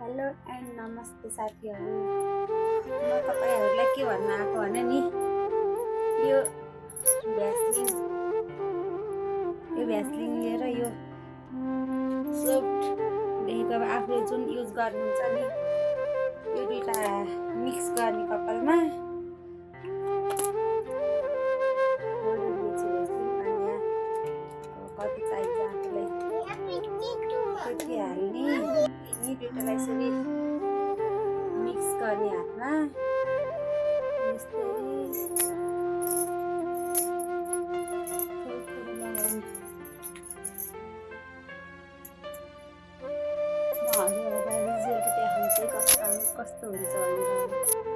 Hello and नमस्ते साथीहरू। म तपाईँहरूलाई के भन्न आएको भने नि यो भ्यासलिन लिएर यो सोफ्टदेखिको अब आफूले जुन युज गर्नुहुन्छ नि यो दुईवटा मिक्स गर्ने कपालमा कति चाहिन्छ आफूलाई त्यति हाल्ने नि दुईवटालाई यसरी मिक्स गर्ने हातमा यस्तै थोडो लगाउने। म हजुरहरूलाई रिजल्ट देखाउँछु कस्तो हुन्छ भनेर।